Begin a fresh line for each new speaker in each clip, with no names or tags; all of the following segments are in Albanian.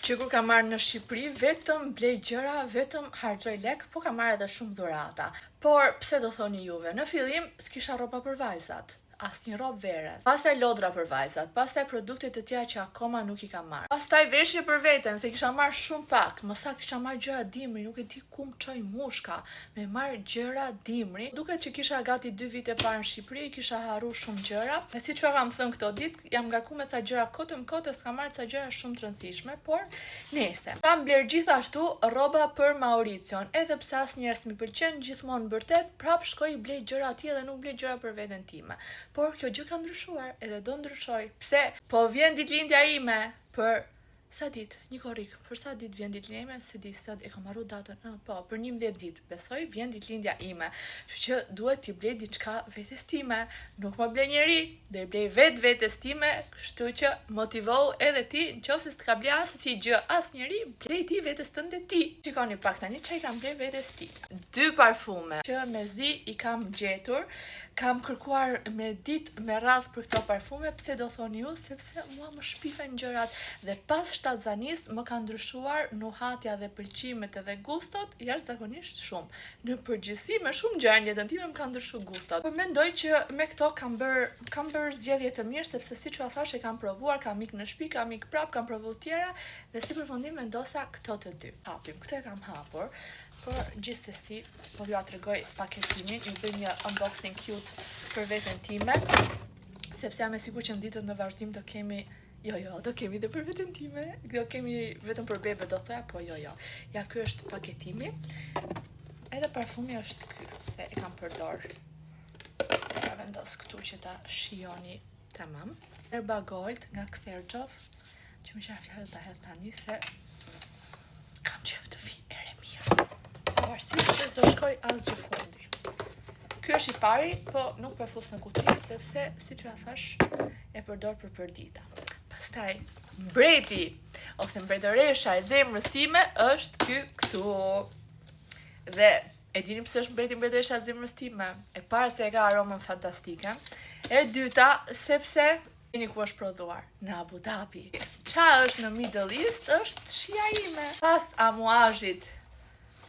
që kur kam marrë në Shqipëri, vetëm blej gjëra, vetëm harxoj lek, po kam marrë edhe shumë dhurata. Por pse do thoni juve, në fillim s'kisha rroba për vajzat. Asnjë rrobë veres. Pastaj lodra për vajzat, pastaj produkte të tjera që akoma nuk i kam marrë. Pastaj veshje për veten, se kisha marrë shumë pak. Më saktë kisha marrë gjëra dimri, nuk e di ku më çoj mushka me marrë gjëra dimri. Duket që kisha gati 2 vite parë në Shqipëri, kisha harruar shumë gjëra. E siç u kam thënë këto ditë, jam ngarkuar me ca gjëra kotëm kote, s'kam marrë ca gjëra shumë të rëndësishme, por nese. Kam bler gjithashtu rroba për Mauricion, edhe pse asnjëherë s'mi pëlqen, gjithmonë vërtet, prap shkoj i blej gjëra atje dhe nuk blej gjëra për veten time. Por kjo gjë ka ndryshuar, edhe do ndryshoj. Pse? Po vjen ditëlindja ime për sa ditë, një korrik. Për sa ditë vjen ditëlindja ime? Se di sot e kam harruar datën. Po, për 11 ditë. Besoj vjen ditëlindja ime. Kështu që duhet t'i blej diçka vetes time. Nuk më blej njeri, do i blej vetes time, kështu që motivohu edhe ti, nëse s'ka blej asnjë gjë asnjëri, blej ti vetes tënde ti. Shikoni pak tani çai kam blej vetes ti. 2 parfume që mezi i kam gjetur. Kam kërkuar me ditë me radhë për këto parfume, pse do thoni ju, sepse mua më shpifen gjërat dhe pas shtatzanis më ka ndryshuar nuhatja dhe pëlqimet edhe gustot jashtëzakonisht shumë. Në përgjithësi me shumë gjëra në jetën time më ka ndryshuar gustot. Por mendoj që me këto kam bër zgjedhje të mirë, sepse siç u thash e kam provuar, kam ikë në shtëpi, kam ikë prap, kam provuar tjera dhe si përfundim vendosa këto të dy. Hapim, këtë e kam hapur. Por gjithsesi, po ju tregoj paketimin, ju bëj një unboxing cute për veten time, sepse jam e sigurt që në ditët në vazhdim do kemi do kemi dhe për veten time, do kemi vetëm për bebe do thoya, po jo. Ja, ky është paketimi. Edhe parfumi është ky, se e kam përdor. Ja vendos këtu që ta shijoni tamam. Herba Gold nga Xerjoff, që më shaf fjalë ta hedh tani se kam qef të vi ere mirë. Pavarësisht që s'do shkoj asgjë fundi. Ky është i pari, po nuk po e fus në kuti, sepse siç ju thash, e përdor për përdita. Pastaj mbreti ose mbretëresha e zemrës time është ky këtu. Dhe e dini pse është mbretëresha e zemrës time? E para se e ka aromën fantastike. E dyta sepse jeni ku është prodhuar në Abu Dhabi. Qa është në Middle East është shija ime. Pas amuazhit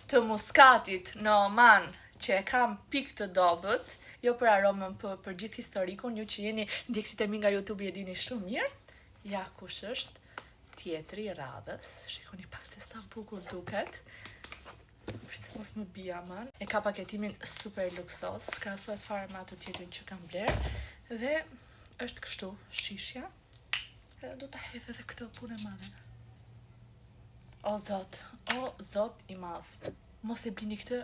të muskatit në Oman, që e kam pikë të dobët, jo për aromën, për gjithë historikun, ju që jeni ndjekësit e mi nga YouTube e dini shumë mirë. Ja kush është tjetri i radhës. Shikoni pak se sa bukur duket. Përse mos më bija man. E ka paketimin super luksos, s'krahasohet fare me atë tjetrin që kam bler. Dhe është kështu, shishja. Edhe do ta hedh edhe këtë punë e madhe. O zot i madh. Mos e blini këtë,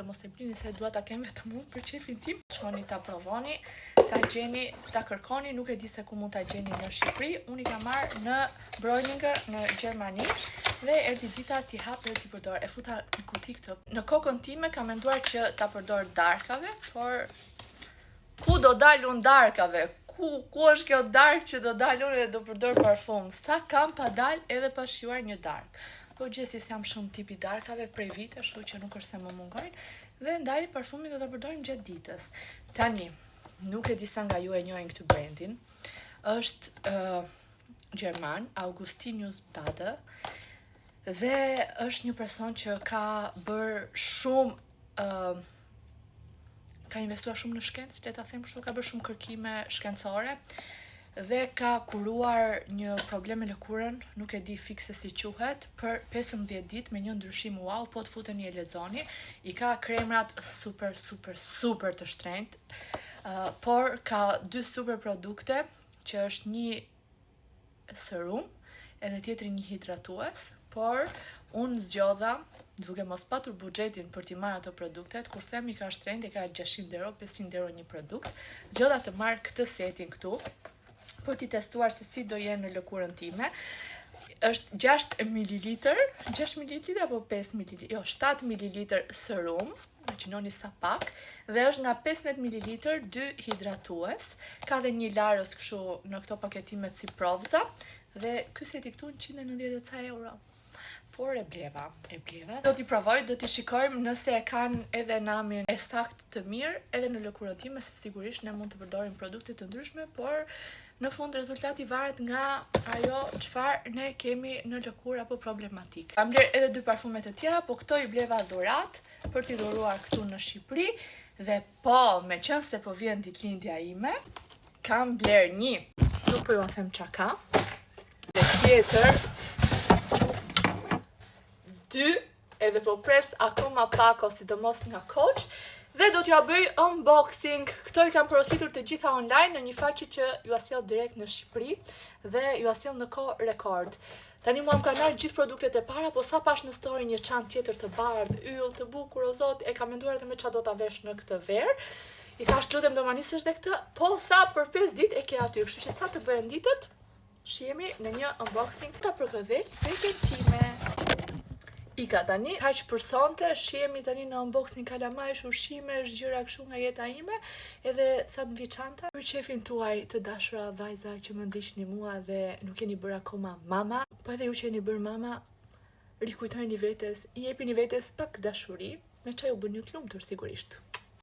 mos e blini se dua ta kem vetëm unë për qefin tim. Shkoni ta provoni, ta gjeni, ta kërkoni, nuk e di se ku mund ta gjeni në Shqipëri. Unë i kam marrë në Breuninger në Gjermani dhe erdhi dita t'i hap dhe t'i përdor. E futa në kuti këtë. Në kokën time kam menduar që ta përdor darkave, por ku do dal unë darkave? Ku është kjo dark që do dal unë dhe do përdor parfum? Sa kam pa dal edhe pa shijuar një dark. Po gjithsesi jam shumë tipi darkave prej vite, kështu që nuk është se më mungojnë. Dhe ndaj parfumin do ta përdorim gjatë ditës. Tani, nuk e di sa nga ju e njohin këtë brandin. Është gjerman, Augustinus Bader. Dhe është një person që ka bërë shumë ka investuar shumë në shkencë, le ta them kështu, ka bërë shumë kërkime shkencore dhe ka kuruar një problem me lëkurën, nuk e di fikse si quhet, për 15 ditë me një ndryshim wow, po të futeni e lexoni. I ka kremrat super të shtrenjtë, por ka 2 super produkte, që është një serum edhe tjetri një hidratues, por unë zgjodha duke mos patur buxhetin për t'i marrë ato produktet, kur them i ka shtrenjtë, e ka 600 euro, 500 euro një produkt, zgjodha të marrë këtë setin këtu, për t'i testuar se si do jenë në lëkurën time. Është 6 ml, 6 ml apo 5 ml, jo, 7 ml serum, imagjinoni sa pak, dhe është nga 15 ml 2 hidratues, ka dhe një larës kështu në këto paketimet si provza, dhe ky seti këtu 190 ca euro. Por e bleva. Do t'i provoj, do t'i shikojmë nëse e kanë edhe namin e sakt të mirë, edhe në lëkurën time, se sigurisht ne mund të përdorim produkte të ndryshme, por Në fund rezultati varet nga ajo çfarë ne kemi në lëkurë apo problematik. Kam bler edhe 2 parfume të tjera, po këto i bleva dhurat për t'i dhuruar këtu në Shqipëri dhe po, me qenë se po vjen ditëlindja ime, kam bler një, nuk po ju a them çka ka, dhe tjetër 2 edhe po pres akoma pak o sidomos nga Coach. Dhe do t'ja bëj unboxing. Këto i kam porositur të gjitha online në një faqe që ju asjell direkt në Shqipëri dhe ju asjell në kohë rekord. Tani mua më kanë ardhur gjithë produktet e para, po sa pash në story një çantë tjetër të bardhë, yll, të bukur o zot, e kam menduar edhe me çfarë do ta vesh në këtë verë. I thash lutem do ma nisësh dhe këtë, po sa për 5 ditë e ke aty, kështu që sa të bëhen ditët, shihemi në një unboxing ta përkëdhel spekën time. Ika tani, kaq për sonte, shihemi tani në unboxing kalamajsh, ushqimesh, gjëra kështu nga jeta ime, edhe sa të mbi çanta. Për qefin tuaj të dashura vajza që më ndiqni mua dhe nuk jeni bërë akoma mama, po edhe ju që jeni bërë mama, rikujtojeni vetes, i jepini vetes pak dashuri, me çfarë u bëni të lumtur sigurisht.